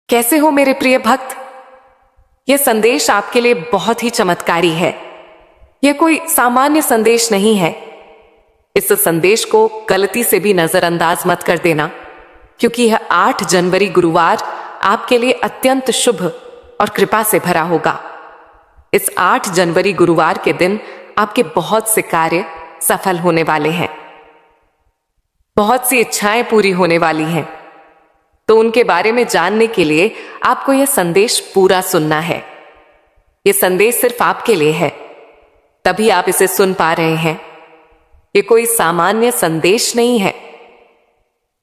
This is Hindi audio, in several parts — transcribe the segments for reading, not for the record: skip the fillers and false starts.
कैसे हो मेरे प्रिय भक्त। यह संदेश आपके लिए बहुत ही चमत्कारी है। यह कोई सामान्य संदेश नहीं है। इस संदेश को गलती से भी नजरअंदाज मत कर देना, क्योंकि यह 8 जनवरी गुरुवार आपके लिए अत्यंत शुभ और कृपा से भरा होगा। इस 8 जनवरी गुरुवार के दिन आपके बहुत से कार्य सफल होने वाले हैं, बहुत सी इच्छाएं पूरी होने वाली हैं। तो उनके बारे में जानने के लिए आपको यह संदेश पूरा सुनना है। यह संदेश सिर्फ आपके लिए है, तभी आप इसे सुन पा रहे हैं। यह कोई सामान्य संदेश नहीं है।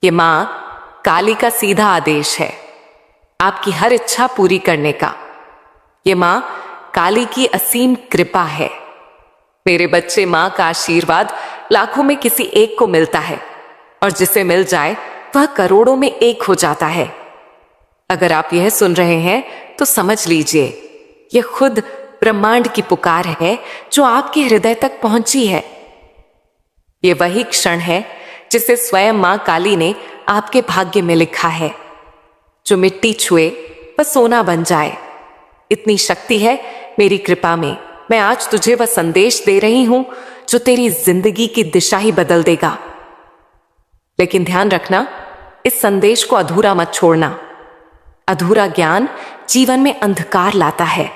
यह मां काली का सीधा आदेश है आपकी हर इच्छा पूरी करने का। यह मां काली की असीम कृपा है। मेरे बच्चे, मां का आशीर्वाद लाखों में किसी एक को मिलता है, और जिसे मिल जाए वह करोड़ों में एक हो जाता है। अगर आप यह सुन रहे हैं तो समझ लीजिए, यह खुद ब्रह्मांड की पुकार है जो आपके हृदय तक पहुंची है। यह वही क्षण है जिसे स्वयं मां काली ने आपके भाग्य में लिखा है। जो मिट्टी छुए वह सोना बन जाए, इतनी शक्ति है मेरी कृपा में। मैं आज तुझे वह संदेश दे रही हूं जो तेरी जिंदगी की दिशा ही बदल देगा। लेकिन ध्यान रखना, इस संदेश को अधूरा मत छोड़ना। अधूरा ज्ञान जीवन में अंधकार लाता है।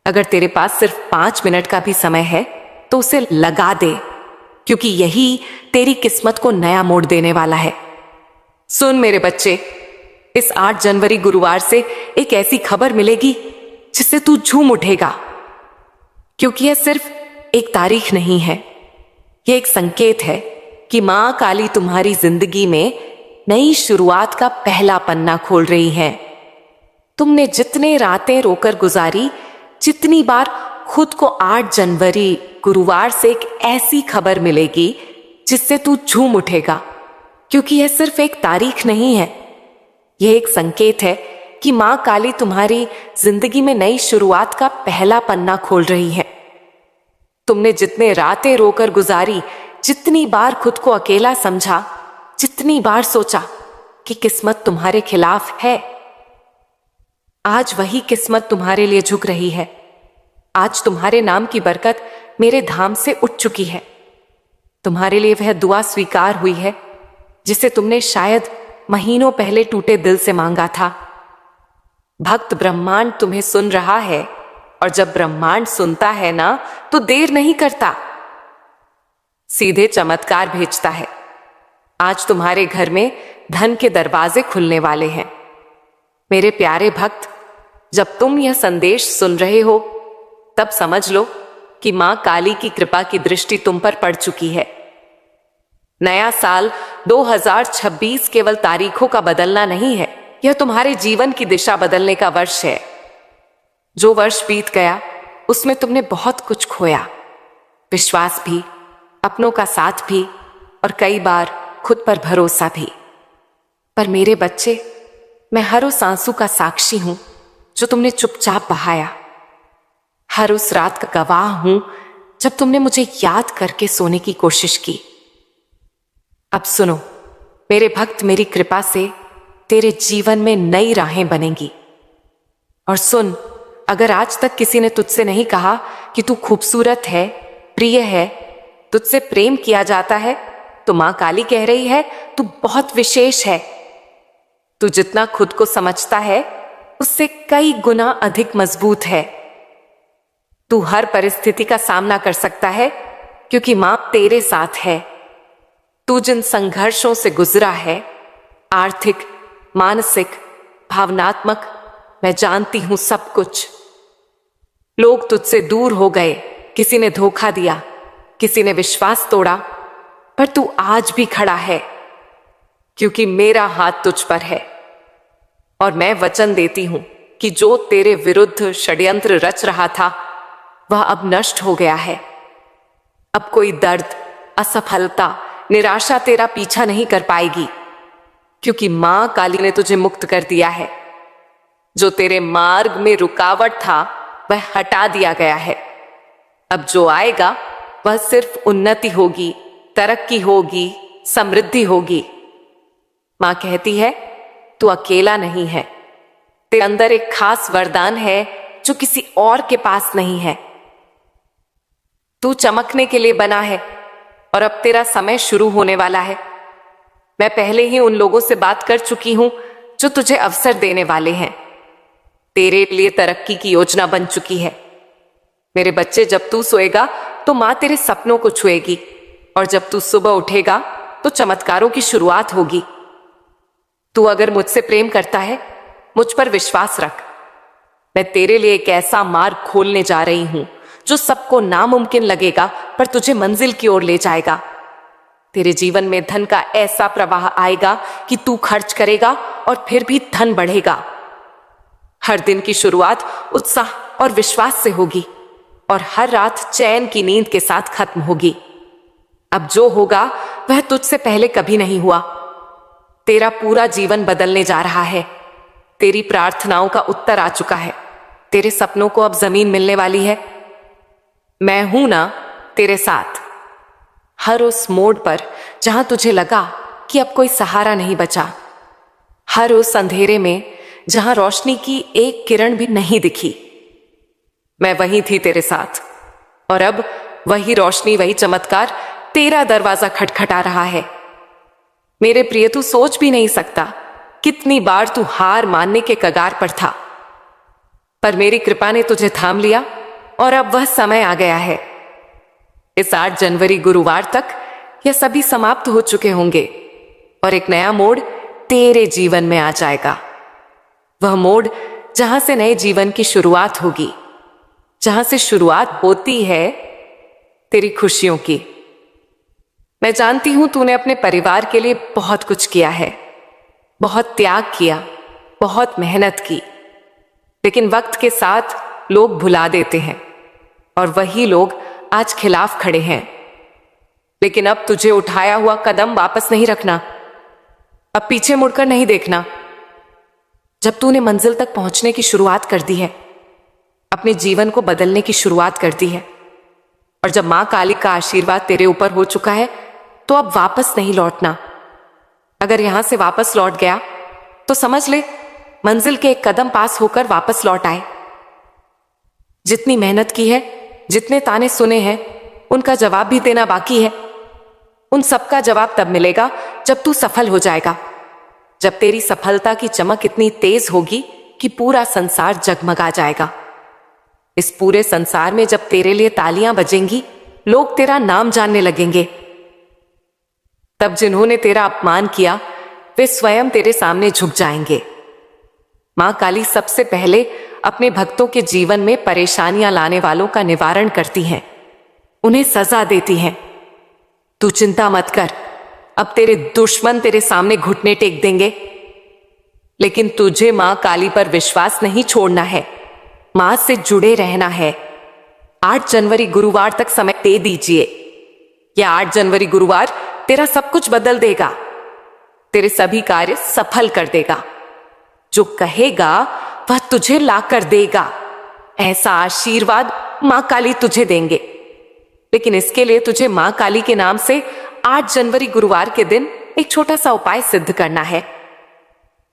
अगर तेरे पास सिर्फ 5 मिनट का भी समय है तो उसे लगा दे, क्योंकि यही तेरी किस्मत को नया मोड़ देने वाला है। सुन मेरे बच्चे, इस 8 जनवरी गुरुवार से एक ऐसी खबर मिलेगी जिससे तू झूम उठेगा, क्योंकि यह सिर्फ एक तारीख नहीं है, यह एक संकेत है कि मां काली तुम्हारी जिंदगी में नई शुरुआत का पहला पन्ना खोल रही है। तुमने जितने रातें रोकर गुजारी, जितनी बार खुद को 8 जनवरी गुरुवार से एक ऐसी खबर मिलेगी जिससे तू झूम उठेगा, क्योंकि यह सिर्फ एक तारीख नहीं है, यह एक संकेत है कि मां काली तुम्हारी जिंदगी में नई शुरुआत का पहला पन्ना खोल रही है। तुमने जितने रातें रोकर गुजारी, जितनी बार खुद को अकेला समझा, जितनी बार सोचा कि किस्मत तुम्हारे खिलाफ है, आज वही किस्मत तुम्हारे लिए झुक रही है। आज तुम्हारे नाम की बरकत मेरे धाम से उठ चुकी है। तुम्हारे लिए वह दुआ स्वीकार हुई है जिसे तुमने शायद महीनों पहले टूटे दिल से मांगा था। भक्त, ब्रह्मांड तुम्हें सुन रहा है, और जब ब्रह्मांड सुनता है ना, तो देर नहीं करता, सीधे चमत्कार भेजता है। आज तुम्हारे घर में धन के दरवाजे खुलने वाले हैं। मेरे प्यारे भक्त, जब तुम यह संदेश सुन रहे हो तब समझ लो कि मां काली की कृपा की दृष्टि तुम पर पड़ चुकी है। नया साल 2026 केवल तारीखों का बदलना नहीं है, यह तुम्हारे जीवन की दिशा बदलने का वर्ष है। जो वर्ष बीत गया उसमें तुमने बहुत कुछ खोया, विश्वास भी, अपनों का साथ भी, और कई बार खुद पर भरोसा भी। पर मेरे बच्चे, मैं हर उस आंसू का साक्षी हूं जो तुमने चुपचाप बहाया। हर उस रात का गवाह हूं जब तुमने मुझे याद करके सोने की कोशिश की। अब सुनो मेरे भक्त, मेरी कृपा से तेरे जीवन में नई राहें बनेंगी। और सुन, अगर आज तक किसी ने तुझसे नहीं कहा कि तू खूबसूरत है, प्रिय है, तुझसे प्रेम किया जाता है, तो मां काली कह रही है तू बहुत विशेष है। तू जितना खुद को समझता है उससे कई गुना अधिक मजबूत है। तू हर परिस्थिति का सामना कर सकता है, क्योंकि मां तेरे साथ है। तू जिन संघर्षों से गुजरा है, आर्थिक, मानसिक, भावनात्मक, मैं जानती हूं सब कुछ। लोग तुझसे दूर हो गए, किसी ने धोखा दिया, किसी ने विश्वास तोड़ा, पर तू आज भी खड़ा है, क्योंकि मेरा हाथ तुझ पर है। और मैं वचन देती हूं कि जो तेरे विरुद्ध षड्यंत्र रच रहा था वह अब नष्ट हो गया है। अब कोई दर्द, असफलता, निराशा तेरा पीछा नहीं कर पाएगी, क्योंकि मां काली ने तुझे मुक्त कर दिया है। जो तेरे मार्ग में रुकावट था वह हटा दिया गया है। अब जो आएगा वह सिर्फ उन्नति होगी, तरक्की होगी, समृद्धि होगी। मां कहती है तू अकेला नहीं है, तेरे अंदर एक खास वरदान है जो किसी और के पास नहीं है। तू चमकने के लिए बना है और अब तेरा समय शुरू होने वाला है। मैं पहले ही उन लोगों से बात कर चुकी हूं जो तुझे अवसर देने वाले हैं। तेरे लिए तरक्की की योजना बन चुकी है। मेरे बच्चे, जब तू सोएगा तो मां तेरे सपनों को छुएगी, और जब तू सुबह उठेगा तो चमत्कारों की शुरुआत होगी। तू अगर मुझसे प्रेम करता है, मुझ पर विश्वास रख। मैं तेरे लिए एक ऐसा मार्ग खोलने जा रही हूं जो सबको नामुमकिन लगेगा, पर तुझे मंजिल की ओर ले जाएगा। तेरे जीवन में धन का ऐसा प्रवाह आएगा कि तू खर्च करेगा और फिर भी धन बढ़ेगा। हर दिन की शुरुआत उत्साह और विश्वास से होगी, और हर रात चैन की नींद के साथ खत्म होगी। अब जो होगा वह तुझसे पहले कभी नहीं हुआ। तेरा पूरा जीवन बदलने जा रहा है। तेरी प्रार्थनाओं का उत्तर आ चुका है। तेरे सपनों को अब जमीन मिलने वाली है। मैं हूं ना तेरे साथ। हर उस मोड़ पर जहां तुझे लगा कि अब कोई सहारा नहीं बचा, हर उस अंधेरे में जहां रोशनी की एक किरण भी नहीं दिखी, मैं वहीं थी तेरे साथ। और अब वही रोशनी, वही चमत्कार तेरा दरवाजा खटखटा रहा है। मेरे प्रिय, तू सोच भी नहीं सकता कितनी बार तू हार मानने के कगार पर था, पर मेरी कृपा ने तुझे थाम लिया और अब वह समय आ गया है। इस 8 जनवरी गुरुवार तक यह सभी समाप्त हो चुके होंगे और एक नया मोड़ तेरे जीवन में आ जाएगा। वह मोड़ जहां से नए जीवन की शुरुआत होगी, जहां से शुरुआत होती है तेरी खुशियों की। मैं जानती हूं तूने अपने परिवार के लिए बहुत कुछ किया है, बहुत त्याग किया, बहुत मेहनत की, लेकिन वक्त के साथ लोग भुला देते हैं और वही लोग आज खिलाफ खड़े हैं। लेकिन अब तुझे उठाया हुआ कदम वापस नहीं रखना। अब पीछे मुड़कर नहीं देखना। जब तूने मंजिल तक पहुंचने की शुरुआत कर दी है, अपने जीवन को बदलने की शुरुआत कर दी है, और जब मां काली का आशीर्वाद तेरे ऊपर हो चुका है, तो अब वापस नहीं लौटना। अगर यहां से वापस लौट गया तो समझ ले मंजिल के एक कदम पास होकर वापस लौट आए। जितनी मेहनत की है, जितने ताने सुने हैं, उनका जवाब भी देना बाकी है। उन सबका जवाब तब मिलेगा जब तू सफल हो जाएगा, जब तेरी सफलता की चमक इतनी तेज होगी कि पूरा संसार जगमगा जाएगा। इस पूरे संसार में जब तेरे लिए तालियां बजेंगी, लोग तेरा नाम जानने लगेंगे। तब जिन्होंने तेरा अपमान किया, वे स्वयं तेरे सामने झुक जाएंगे। मां काली सबसे पहले अपने भक्तों के जीवन में परेशानियां लाने वालों का निवारण करती हैं, उन्हें सजा देती हैं। तू चिंता मत कर, अब तेरे दुश्मन तेरे सामने घुटने टेक देंगे, लेकिन तुझे मां काली पर विश्वास नहीं छोड़ना है, मां से जुड़े रहना है। 8 जनवरी गुरुवार तक समय दे दीजिए। यह 8 जनवरी गुरुवार तेरा सब कुछ बदल देगा, तेरे सभी कार्य सफल कर देगा। जो कहेगा वह तुझे ला कर देगा। ऐसा आशीर्वाद मां काली तुझे देंगे। लेकिन इसके लिए तुझे मां काली के नाम से 8 जनवरी गुरुवार के दिन एक छोटा सा उपाय सिद्ध करना है।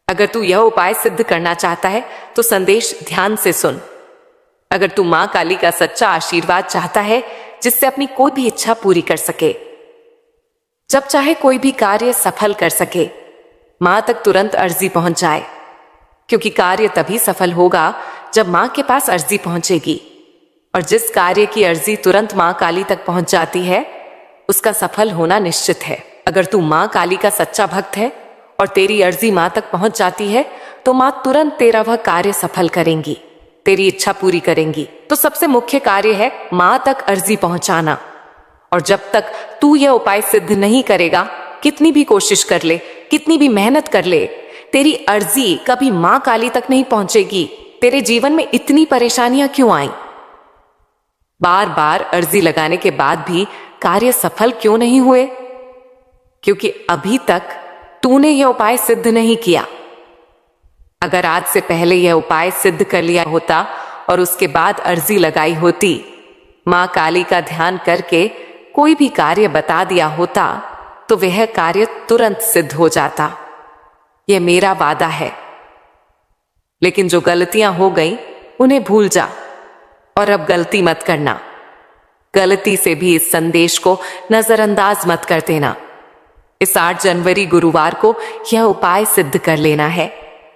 अगर तू यह उपाय सिद्ध करना चाहता है तो संदेश ध्यान से सुन। अगर तू मां काली का सच्चा आशीर्वाद चाहता है, जिससे अपनी कोई भी इच्छा पूरी कर सके, जब चाहे कोई भी कार्य सफल कर सके, मां तक तुरंत अर्जी पहुंच जाए, क्योंकि कार्य तभी सफल होगा जब मां के पास अर्जी पहुंचेगी। और जिस कार्य की अर्जी तुरंत मां काली तक पहुंच जाती है, उसका सफल होना निश्चित है। अगर तू मां काली का सच्चा भक्त है और तेरी अर्जी मां तक पहुंच जाती है, तो मां तुरंत तेरा वह कार्य सफल करेंगी, तेरी इच्छा पूरी करेंगी। तो सबसे मुख्य कार्य है मां तक अर्जी पहुंचाना। और जब तक तू यह उपाय सिद्ध नहीं करेगा, कितनी भी कोशिश कर ले, कितनी भी मेहनत कर ले, तेरी अर्जी कभी मां काली तक नहीं पहुंचेगी। तेरे जीवन में इतनी परेशानियां क्यों आई? बार बार अर्जी लगाने के बाद भी कार्य सफल क्यों नहीं हुए? क्योंकि अभी तक तूने यह उपाय सिद्ध नहीं किया। अगर आज से पहले यह उपाय सिद्ध कर लिया होता और उसके बाद अर्जी लगाई होती, मां काली का ध्यान करके कोई भी कार्य बता दिया होता, तो वह कार्य तुरंत सिद्ध हो जाता। यह मेरा वादा है। लेकिन जो गलतियां हो गई उन्हें भूल जा और अब गलती मत करना। गलती से भी इस संदेश को नजरअंदाज मत कर देना। इस 8 जनवरी गुरुवार को यह उपाय सिद्ध कर लेना है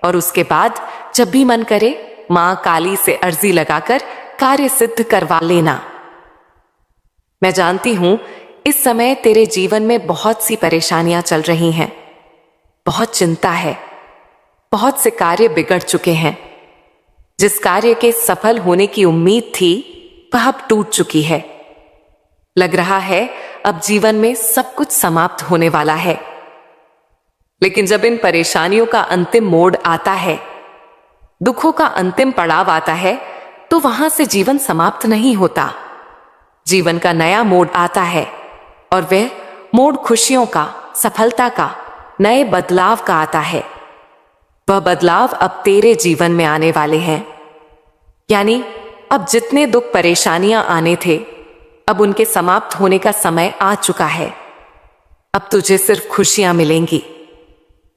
और उसके बाद जब भी मन करे मां काली से अर्जी लगाकर कार्य सिद्ध करवा लेना। मैं जानती हूं इस समय तेरे जीवन में बहुत सी परेशानियां चल रही हैं, बहुत चिंता है, बहुत से कार्य बिगड़ चुके हैं। जिस कार्य के सफल होने की उम्मीद थी वह अब टूट चुकी है। लग रहा है अब जीवन में सब कुछ समाप्त होने वाला है। लेकिन जब इन परेशानियों का अंतिम मोड़ आता है, दुखों का अंतिम पड़ाव आता है, तो वहां से जीवन समाप्त नहीं होता। जीवन का नया मोड़ आता है और वह मोड़ खुशियों का, सफलता का, नए बदलाव का आता है। वह बदलाव अब तेरे जीवन में आने वाले हैं। यानी अब जितने दुख परेशानियां आने थे, अब उनके समाप्त होने का समय आ चुका है। अब तुझे सिर्फ खुशियां मिलेंगी।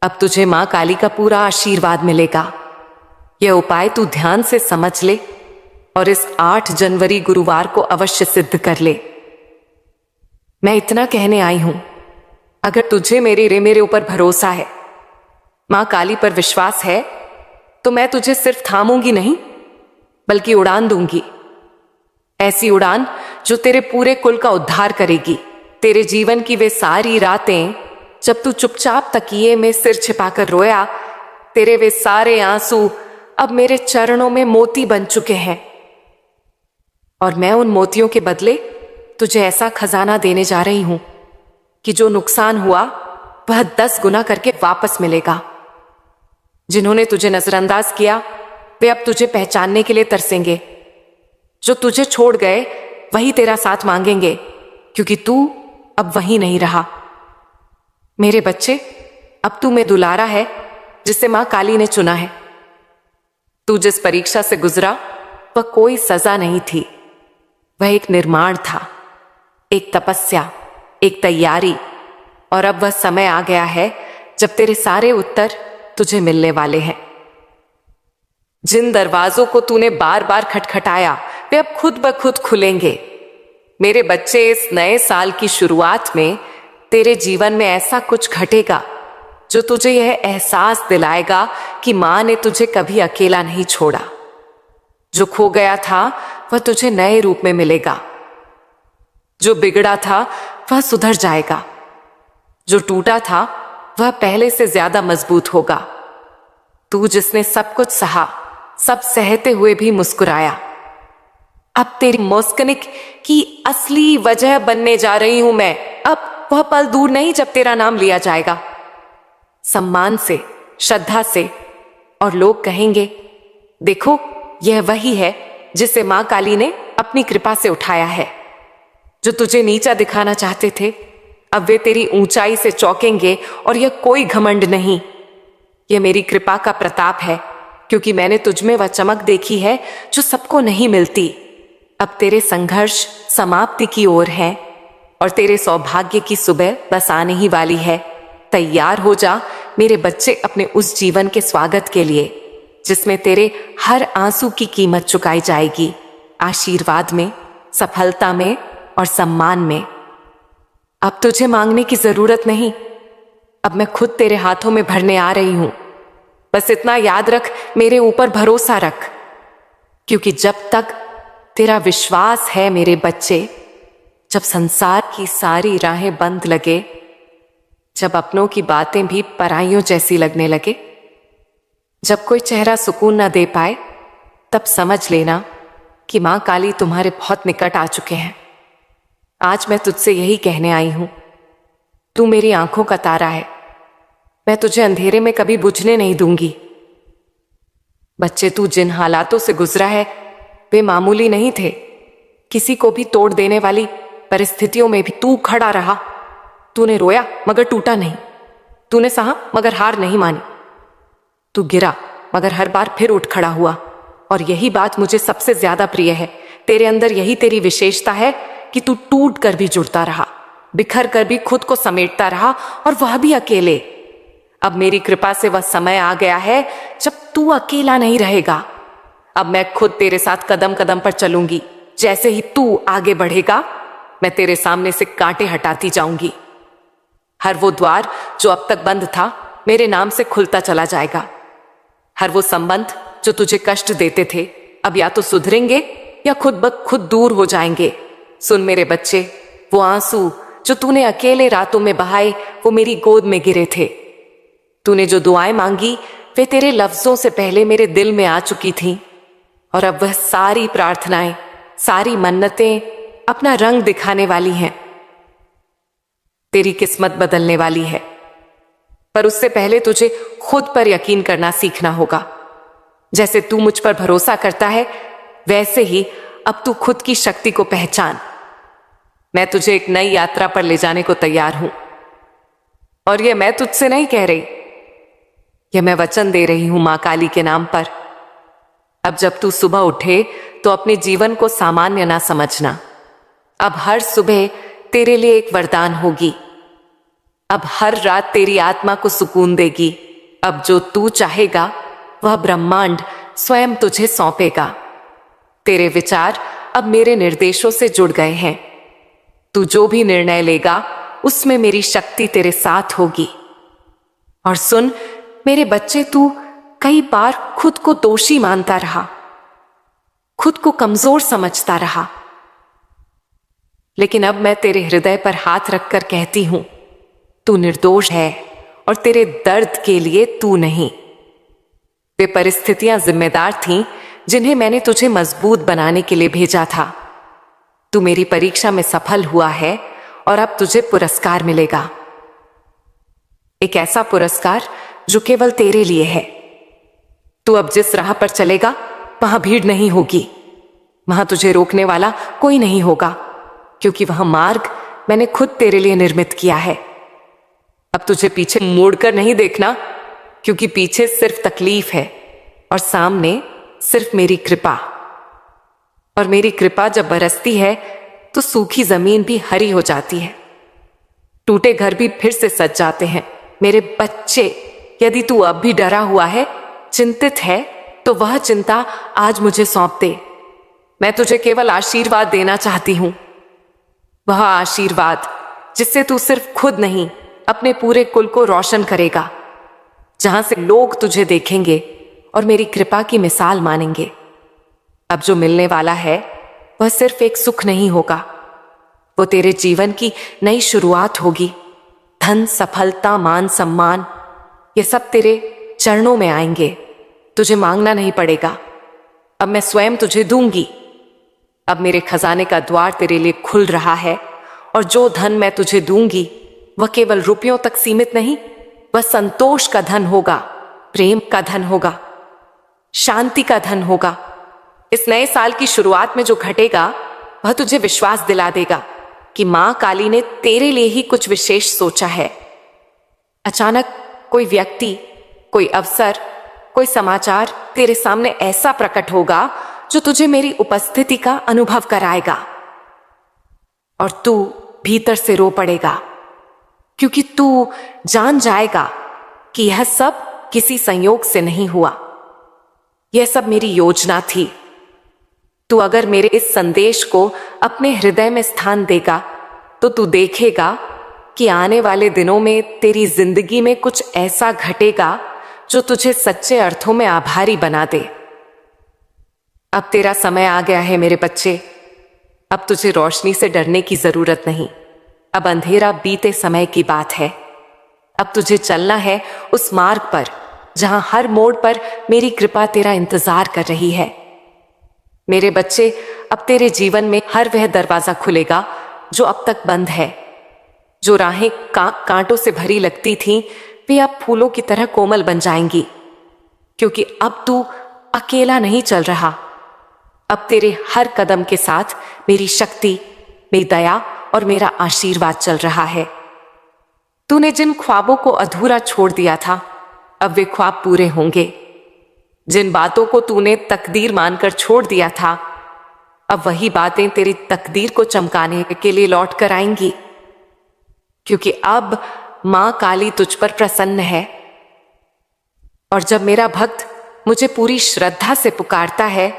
अब तुझे मां काली का पूरा आशीर्वाद मिलेगा। यह उपाय तू ध्यान से समझ ले और इस 8 जनवरी गुरुवार को अवश्य सिद्ध कर ले। मैं इतना कहने आई हूं, अगर तुझे मेरे ऊपर भरोसा है, मां काली पर विश्वास है, तो मैं तुझे सिर्फ थामूंगी नहीं बल्कि उड़ान दूंगी। ऐसी उड़ान जो तेरे पूरे कुल का उद्धार करेगी। तेरे जीवन की वे सारी रातें जब तू चुपचाप तकिए में सिर छिपाकर रोया, तेरे वे सारे आंसू अब मेरे चरणों में मोती बन चुके हैं और मैं उन मोतियों के बदले तुझे ऐसा खजाना देने जा रही हूं कि जो नुकसान हुआ वह 10 गुना करके वापस मिलेगा। जिन्होंने तुझे नजरअंदाज किया वे अब तुझे पहचानने के लिए तरसेंगे। जो तुझे छोड़ गए वही तेरा साथ मांगेंगे, क्योंकि तू अब वहीं नहीं रहा। मेरे बच्चे, अब तू में दुलारा है जिसे मां काली ने चुना है। तू जिस परीक्षा से गुजरा वह कोई सजा नहीं थी, वह एक निर्माण था, एक तपस्या, एक तैयारी। और अब वह समय आ गया है जब तेरे सारे उत्तर तुझे मिलने वाले हैं। जिन दरवाजों को तूने बार बार खटखटाया वे अब खुद ब खुद खुलेंगे। मेरे बच्चे, इस नए साल की शुरुआत में तेरे जीवन में ऐसा कुछ घटेगा जो तुझे यह एहसास दिलाएगा कि मां ने तुझे कभी अकेला नहीं छोड़ा। जो खो गया था वह तुझे नए रूप में मिलेगा। जो बिगड़ा था वह सुधर जाएगा। जो टूटा था वह पहले से ज्यादा मजबूत होगा। तू जिसने सब कुछ सहा, सब सहते हुए भी मुस्कुराया, अब तेरी मुस्कुराने की असली वजह बनने जा रही हूं मैं। अब वह पल दूर नहीं जब तेरा नाम लिया जाएगा सम्मान से, श्रद्धा से, और लोग कहेंगे, देखो यह वही है जिसे मां काली ने अपनी कृपा से उठाया है। जो तुझे नीचा दिखाना चाहते थे अब वे तेरी ऊंचाई से चौंकेंगे। और यह कोई घमंड नहीं, यह मेरी कृपा का प्रताप है, क्योंकि मैंने तुझमें वह चमक देखी है जो सबको नहीं मिलती। अब तेरे संघर्ष समाप्ति की ओर है और तेरे सौभाग्य की सुबह बस आने ही वाली है। तैयार हो जा मेरे बच्चे अपने उस जीवन के स्वागत के लिए जिसमें तेरे हर आंसू की कीमत चुकाई जाएगी, आशीर्वाद में, सफलता में और सम्मान में। अब तुझे मांगने की जरूरत नहीं, अब मैं खुद तेरे हाथों में भरने आ रही हूं। बस इतना याद रख, मेरे ऊपर भरोसा रख, क्योंकि जब तक तेरा विश्वास है मेरे बच्चे, जब संसार की सारी राहें बंद लगे, जब अपनों की बातें भी पराइयों जैसी लगने लगे, जब कोई चेहरा सुकून न दे पाए, तब समझ लेना कि मां काली तुम्हारे बहुत निकट आ चुके हैं। आज मैं तुझसे यही कहने आई हूं, तू मेरी आंखों का तारा है, मैं तुझे अंधेरे में कभी बुझने नहीं दूंगी। बच्चे, तू जिन हालातों से गुजरा है वे मामूली नहीं थे। किसी को भी तोड़ देने वाली परिस्थितियों में भी तू खड़ा रहा। तूने रोया मगर टूटा नहीं, तूने सहा मगर हार नहीं मानी, तू गिरा मगर हर बार फिर उठ खड़ा हुआ। और यही बात मुझे सबसे ज्यादा प्रिय है, तेरे अंदर यही तेरी विशेषता है कि तू टूट कर भी जुड़ता रहा, बिखर कर भी खुद को समेटता रहा, और वह भी अकेले। अब मेरी कृपा से वह समय आ गया है जब तू अकेला नहीं रहेगा। अब मैं खुद तेरे साथ कदम कदम पर चलूंगी। जैसे ही तू आगे बढ़ेगा, मैं तेरे सामने से कांटे हटाती जाऊंगी। हर वो द्वार जो अब तक बंद था, मेरे नाम से खुलता चला जाएगा। हर वो संबंध जो तुझे कष्ट देते थे, अब या तो सुधरेंगे या खुद ब खुद दूर हो जाएंगे। सुन मेरे बच्चे, वो आंसू जो तूने अकेले रातों में बहाए, वो मेरी गोद में गिरे थे। तूने जो दुआएं मांगी, वे तेरे लफ्जों से पहले मेरे दिल में आ चुकी थीं। और अब वह सारी प्रार्थनाएं, सारी मन्नतें अपना रंग दिखाने वाली हैं। तेरी किस्मत बदलने वाली है, पर उससे पहले तुझे खुद पर यकीन करना सीखना होगा। जैसे तू मुझ पर भरोसा करता है, वैसे ही अब तू खुद की शक्ति को पहचान। मैं तुझे एक नई यात्रा पर ले जाने को तैयार हूं, और यह मैं तुझसे नहीं कह रही, यह मैं वचन दे रही हूं मां काली के नाम पर। अब जब तू सुबह उठे तो अपने जीवन को सामान्य ना समझना। अब हर सुबह तेरे लिए एक वरदान होगी। अब हर रात तेरी आत्मा को सुकून देगी। अब जो तू चाहेगा वह ब्रह्मांड स्वयं तुझे सौंपेगा। तेरे विचार अब मेरे निर्देशों से जुड़ गए हैं। तू जो भी निर्णय लेगा, उसमें मेरी शक्ति तेरे साथ होगी। और सुन मेरे बच्चे, तू कई बार खुद को दोषी मानता रहा, खुद को कमजोर समझता रहा, लेकिन अब मैं तेरे हृदय पर हाथ रखकर कहती हूं, तू निर्दोष है और तेरे दर्द के लिए तू नहीं। वे परिस्थितियां जिम्मेदार थीं जिन्हें मैंने तुझे मजबूत बनाने के लिए भेजा था। तू मेरी परीक्षा में सफल हुआ है और अब तुझे पुरस्कार मिलेगा। एक ऐसा पुरस्कार जो केवल तेरे लिए है। तू अब जिस राह पर चलेगा, वहां भीड़ नहीं होगी। वहां तुझे रोकने वाला कोई नहीं होगा, क्योंकि वह मार्ग मैंने खुद तेरे लिए निर्मित किया है। अब तुझे पीछे मुड़कर नहीं देखना, क्योंकि पीछे सिर्फ तकलीफ है और सामने सिर्फ मेरी कृपा। और मेरी कृपा जब बरसती है तो सूखी जमीन भी हरी हो जाती है, टूटे घर भी फिर से सज जाते हैं। मेरे बच्चे, यदि तू अब भी डरा हुआ है, चिंतित है, तो वह चिंता आज मुझे सौंप दे। मैं तुझे केवल आशीर्वाद देना चाहती हूं, वह आशीर्वाद जिससे तू सिर्फ खुद नहीं, अपने पूरे कुल को रोशन करेगा, जहां से लोग तुझे देखेंगे और मेरी कृपा की मिसाल मानेंगे। अब जो मिलने वाला है वह सिर्फ एक सुख नहीं होगा, वो तेरे जीवन की नई शुरुआत होगी। धन, सफलता, मान, सम्मान, ये सब तेरे चरणों में आएंगे। तुझे मांगना नहीं पड़ेगा, अब मैं स्वयं तुझे दूंगी। अब मेरे खजाने का द्वार तेरे लिए खुल रहा है, और जो धन मैं तुझे दूंगी वह केवल रुपयों तक सीमित नहीं, वह संतोष का धन होगा, प्रेम का धन होगा, शांति का धन होगा। इस नए साल की शुरुआत में जो घटेगा वह तुझे विश्वास दिला देगा कि मां काली ने तेरे लिए ही कुछ विशेष सोचा है। अचानक कोई व्यक्ति, कोई अवसर, कोई समाचार तेरे सामने ऐसा प्रकट होगा जो तुझे मेरी उपस्थिति का अनुभव कराएगा, और तू भीतर से रो पड़ेगा, क्योंकि तू जान जाएगा कि यह सब किसी संयोग से नहीं हुआ, यह सब मेरी योजना थी। तू अगर मेरे इस संदेश को अपने हृदय में स्थान देगा तो तू देखेगा कि आने वाले दिनों में तेरी जिंदगी में कुछ ऐसा घटेगा जो तुझे सच्चे अर्थों में आभारी बना दे। अब तेरा समय आ गया है मेरे बच्चे। अब तुझे रोशनी से डरने की जरूरत नहीं। अब अंधेरा बीते समय की बात है। अब तुझे चलना है उस मार्ग पर जहां हर मोड़ पर मेरी कृपा तेरा इंतजार कर रही है। मेरे बच्चे, अब तेरे जीवन में हर वह दरवाजा खुलेगा जो अब तक बंद है। जो राहें कांटों से भरी लगती थीं, वे अब फूलों की तरह कोमल बन जाएंगी, क्योंकि अब तू अकेला नहीं चल रहा। अब तेरे हर कदम के साथ मेरी शक्ति, मेरी दया और मेरा आशीर्वाद चल रहा है। तूने जिन ख्वाबों को अधूरा छोड़ दिया था, अब वे ख्वाब पूरे होंगे। जिन बातों को तूने तकदीर मानकर छोड़ दिया था, अब वही बातें तेरी तकदीर को चमकाने के लिए लौट कर आएंगी, क्योंकि अब मां काली तुझ पर प्रसन्न है और जब मेरा भक्त मुझे पूरी श्रद्धा से पुकारता है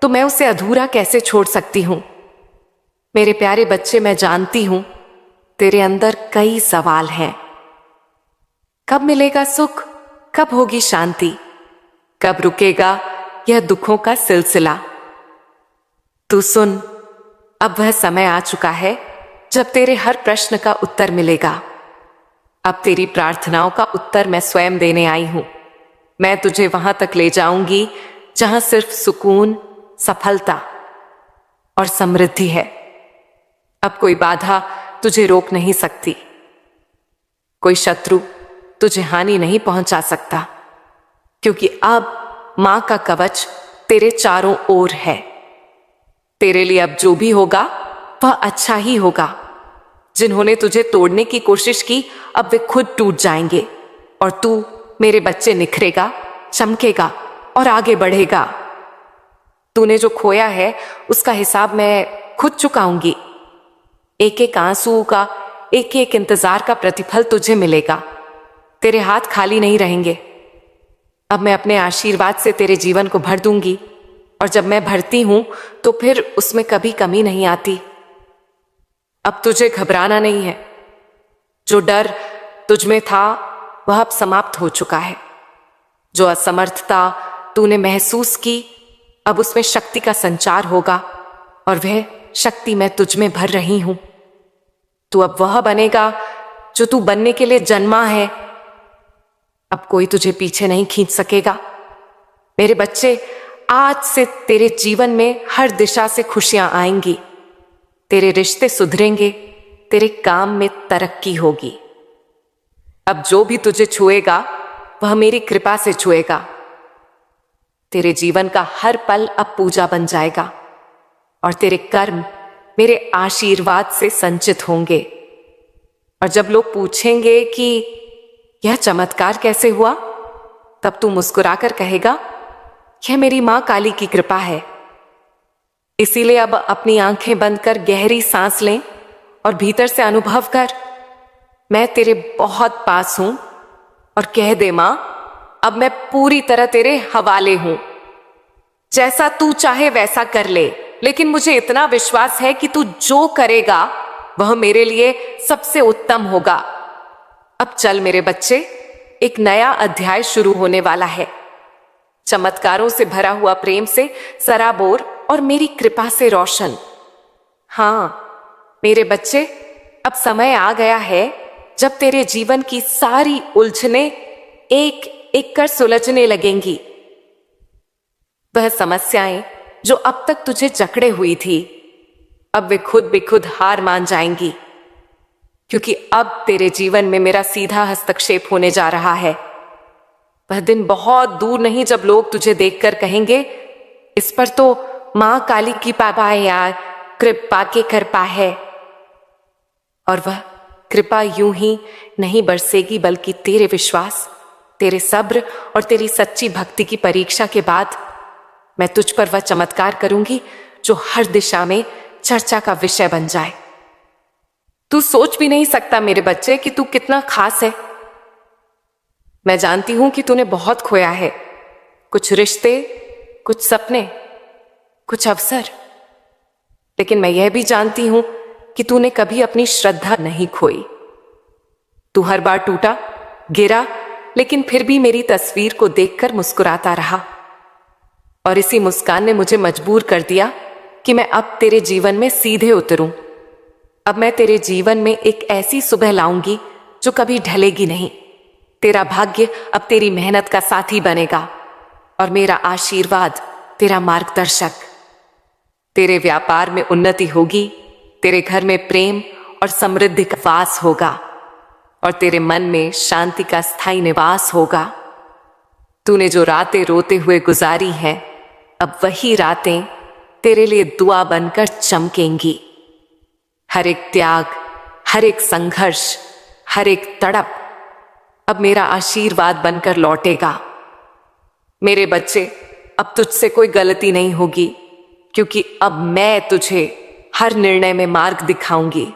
तो मैं उसे अधूरा कैसे छोड़ सकती हूं। मेरे प्यारे बच्चे, मैं जानती हूं तेरे अंदर कई सवाल हैं। कब मिलेगा सुख, कब होगी शांति, कब रुकेगा यह दुखों का सिलसिला। तू सुन, अब वह समय आ चुका है जब तेरे हर प्रश्न का उत्तर मिलेगा। अब तेरी प्रार्थनाओं का उत्तर मैं स्वयं देने आई हूं। मैं तुझे वहां तक ले जाऊंगी जहां सिर्फ सुकून, सफलता और समृद्धि है। अब कोई बाधा तुझे रोक नहीं सकती, कोई शत्रु तुझे हानि नहीं पहुंचा सकता, क्योंकि अब मां का कवच तेरे चारों ओर है। तेरे लिए अब जो भी होगा वह अच्छा ही होगा। जिन्होंने तुझे तोड़ने की कोशिश की अब वे खुद टूट जाएंगे और तू मेरे बच्चे निखरेगा, चमकेगा और आगे बढ़ेगा। तूने जो खोया है उसका हिसाब मैं खुद चुकाऊंगी। एक एक आंसू का, एक एक इंतजार का प्रतिफल तुझे मिलेगा। तेरे हाथ खाली नहीं रहेंगे। अब मैं अपने आशीर्वाद से तेरे जीवन को भर दूंगी, और जब मैं भरती हूं तो फिर उसमें कभी कमी नहीं आती। अब तुझे घबराना नहीं है। जो डर तुझ में था वह अब समाप्त हो चुका है। जो असमर्थता तूने महसूस की अब उसमें शक्ति का संचार होगा, और वह शक्ति मैं तुझ में भर रही हूं। तू अब वह बनेगा जो तू बनने के लिए जन्मा है। अब कोई तुझे पीछे नहीं खींच सकेगा। मेरे बच्चे, आज से तेरे जीवन में हर दिशा से खुशियां आएंगी। तेरे रिश्ते सुधरेंगे, तेरे काम में तरक्की होगी। अब जो भी तुझे छुएगा वह मेरी कृपा से छुएगा। तेरे जीवन का हर पल अब पूजा बन जाएगा, और तेरे कर्म मेरे आशीर्वाद से संचित होंगे। और जब लोग पूछेंगे कि यह चमत्कार कैसे हुआ, तब तू मुस्कुराकर कहेगा, यह मेरी मां काली की कृपा है। इसीलिए अब अपनी आंखें बंद कर गहरी सांस लें और भीतर से अनुभव कर, मैं तेरे बहुत पास हूं, और कह दे, मां, अब मैं पूरी तरह तेरे हवाले हूं। जैसा तू चाहे वैसा कर ले, लेकिन मुझे इतना विश्वास है कि तू जो करेगा वह मेरे लिए सबसे उत्तम होगा। अब चल मेरे बच्चे, एक नया अध्याय शुरू होने वाला है। चमत्कारों से भरा हुआ, प्रेम से सराबोर और मेरी कृपा से रोशन। हां मेरे बच्चे, अब समय आ गया है जब तेरे जीवन की सारी उलझने एक एक कर सुलझने लगेंगी। वह समस्याएं जो अब तक तुझे जकड़े हुई थी, अब वे खुद बेखुद हार मान जाएंगी, क्योंकि अब तेरे जीवन में मेरा सीधा हस्तक्षेप होने जा रहा है। वह दिन बहुत दूर नहीं जब लोग तुझे देखकर कहेंगे, इस पर तो मां काली की कृपा है यार, कृपा के कृपा है। और वह कृपा यूं ही नहीं बरसेगी, बल्कि तेरे विश्वास, तेरे सब्र और तेरी सच्ची भक्ति की परीक्षा के बाद मैं तुझ पर वह चमत्कार करूंगी जो हर दिशा में चर्चा का विषय बन जाए। तू सोच भी नहीं सकता मेरे बच्चे कि तू कितना खास है। मैं जानती हूं कि तूने बहुत खोया है, कुछ रिश्ते, कुछ सपने, कुछ अवसर, लेकिन मैं यह भी जानती हूं कि तूने कभी अपनी श्रद्धा नहीं खोई। तू हर बार टूटा, गिरा, लेकिन फिर भी मेरी तस्वीर को देखकर मुस्कुराता रहा, और इसी मुस्कान ने मुझे मजबूर कर दिया कि मैं अब तेरे जीवन में सीधे उतरूं। अब मैं तेरे जीवन में एक ऐसी सुबह लाऊंगी जो कभी ढलेगी नहीं। तेरा भाग्य अब तेरी मेहनत का साथी बनेगा, और मेरा आशीर्वाद तेरा मार्गदर्शक। तेरे व्यापार में उन्नति होगी, तेरे घर में प्रेम और समृद्धि का वास होगा, और तेरे मन में शांति का स्थायी निवास होगा। तूने जो रातें रोते हुए गुजारी हैं, अब वही रातें तेरे लिए दुआ बनकर चमकेंगी। हर एक त्याग, हर एक संघर्ष, हर एक तड़प अब मेरा आशीर्वाद बनकर लौटेगा। मेरे बच्चे, अब तुझसे कोई गलती नहीं होगी, क्योंकि अब मैं तुझे हर निर्णय में मार्ग दिखाऊंगी।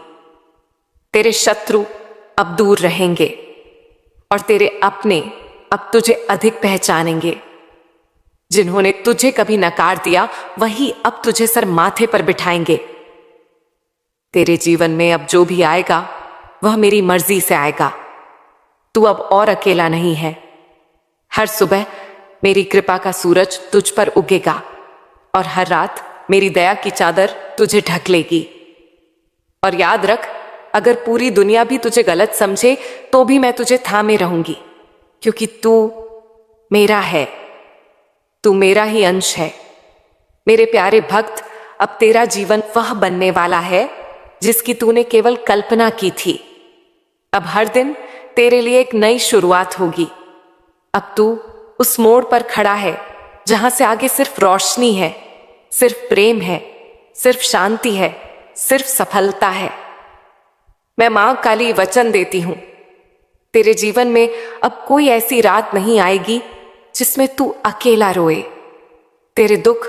तेरे शत्रु अब दूर रहेंगे, और तेरे अपने अब तुझे अधिक पहचानेंगे। जिन्होंने तुझे कभी नकार दिया वही अब तुझे सर माथे पर बिठाएंगे। तेरे जीवन में अब जो भी आएगा वह मेरी मर्जी से आएगा। तू अब और अकेला नहीं है। हर सुबह मेरी कृपा का सूरज तुझ पर उगेगा और हर रात मेरी दया की चादर तुझे ढक लेगी। और याद रख, अगर पूरी दुनिया भी तुझे गलत समझे तो भी मैं तुझे थामे रहूंगी, क्योंकि तू मेरा है, तू मेरा ही अंश है। मेरे प्यारे भक्त, अब तेरा जीवन वह बनने वाला है जिसकी तूने केवल कल्पना की थी। अब हर दिन तेरे लिए एक नई शुरुआत होगी। अब तू उस मोड़ पर खड़ा है जहां से आगे सिर्फ रोशनी है, सिर्फ प्रेम है, सिर्फ शांति है, सिर्फ सफलता है। मैं मां काली वचन देती हूं, तेरे जीवन में अब कोई ऐसी रात नहीं आएगी जिसमें तू अकेला रोए। तेरे दुख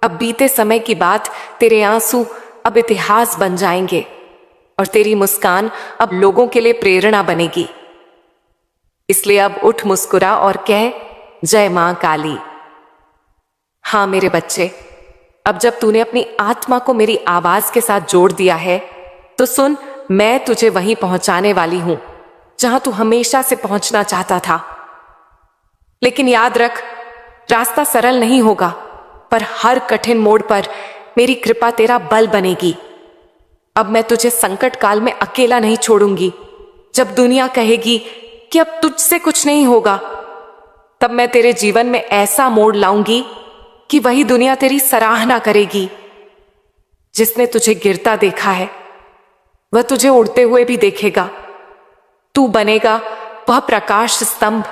अब बीते समय की बात, तेरे आंसू अब इतिहास बन जाएंगे और तेरी मुस्कान अब लोगों के लिए प्रेरणा बनेगी। इसलिए अब उठ, मुस्कुरा और कह, जय मां काली। हां मेरे बच्चे, अब जब तूने अपनी आत्मा को मेरी आवाज के साथ जोड़ दिया है तो सुन, मैं तुझे वहीं पहुंचाने वाली हूं जहां तू हमेशा से पहुंचना चाहता था। लेकिन याद रख, रास्ता सरल नहीं होगा, पर हर कठिन मोड़ पर मेरी कृपा तेरा बल बनेगी। अब मैं तुझे संकट काल में अकेला नहीं छोड़ूंगी। जब दुनिया कहेगी कि अब तुझसे कुछ नहीं होगा, तब मैं तेरे जीवन में ऐसा मोड़ लाऊंगी कि वही दुनिया तेरी सराहना करेगी। जिसने तुझे गिरता देखा है वह तुझे उड़ते हुए भी देखेगा। तू बनेगा वह प्रकाश स्तंभ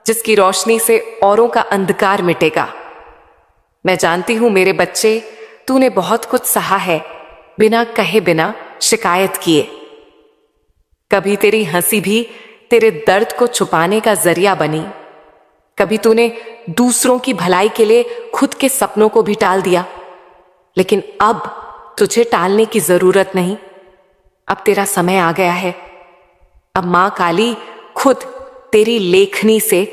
जिसकी रोशनी से औरों का अंधकार मिटेगा। मैं जानती हूं मेरे बच्चे, तूने बहुत कुछ सहा है, बिना कहे, बिना शिकायत किए। कभी तेरी हंसी भी तेरे दर्द को छुपाने का जरिया बनी। कभी तूने दूसरों की भलाई के लिए खुद के सपनों को भी टाल दिया, लेकिन अब तुझे टालने की जरूरत नहीं। अब तेरा समय आ गया है। अब मां काली खुद तेरी लेखनी से